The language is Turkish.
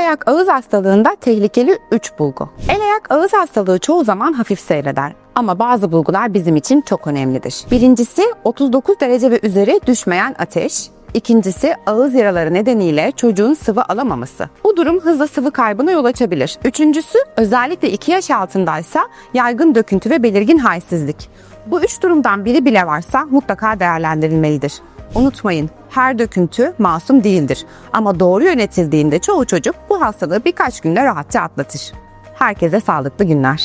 ayak ağız hastalığında tehlikeli 3 bulgu. El ayak ağız hastalığı çoğu zaman hafif seyreder. Ama bazı bulgular bizim için çok önemlidir. Birincisi 39 derece ve üzeri düşmeyen ateş. İkincisi ağız yaraları nedeniyle çocuğun sıvı alamaması. Bu durum hızla sıvı kaybına yol açabilir. Üçüncüsü özellikle 2 yaş altındaysa yaygın döküntü ve belirgin halsizlik. Bu 3 durumdan biri bile varsa mutlaka değerlendirilmelidir. Unutmayın, her döküntü masum değildir. Ama doğru yönetildiğinde çoğu çocuk bu hastalığı birkaç günde rahatça atlatır. Herkese sağlıklı günler.